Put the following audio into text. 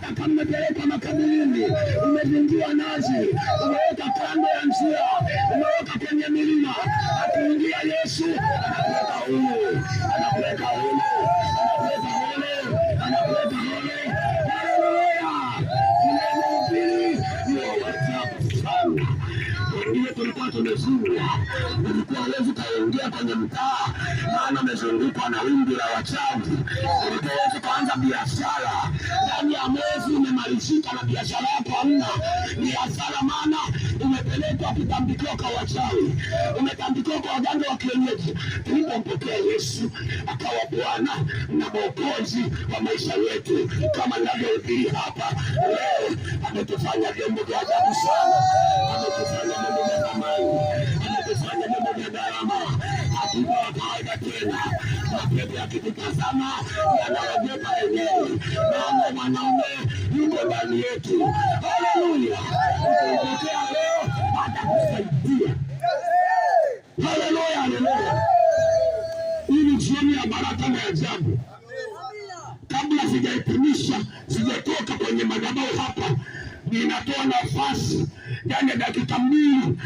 hata kama umepeleka makaburini, umezingiwa nazi, umeweka kando ya njia, umeweka kwenye milima, akiingia Yesu anakuweka huru, anakuweka huru, anakuweka huru, anakuweka huru. Haleluya! Neno hili ni ajabu sana. Wengine tulikuwa tumezungwa, ulikuwa huwezi kaingia kwenye mtaa, maana umezungukwa na wimbi la wachawi. Ulikuwa huwezi kuanza biashara, ndani ya mwezi umemalizika na biashara yako hamna. Ni hasara, maana umepelekwa kutambikiwa kwa wachawi, umetambikiwa kwa waganga wa kienyeji. Tulipompokea Yesu akawa Bwana na Mwokozi wa maisha yetu, kama ninavyohubiri hapa leo, ametufanya vyombo vya ajabu sana, ametufanya mambo ya thamani, ametufanya mambo ya gharama. Hatuko kawaida tena, mapepo yakitutazama yanaogopa wenyewe, maana mwanaume yuko ndani yetu. Haleluya! Ukimpokea leo atakusaidia. Haleluya, haleluya! Hii ni jioni ya baraka na ajabu. Kabla sijahitimisha, sijatoka kwenye madhabahu hapa, ninatoa nafasi ndani ya dakika mbili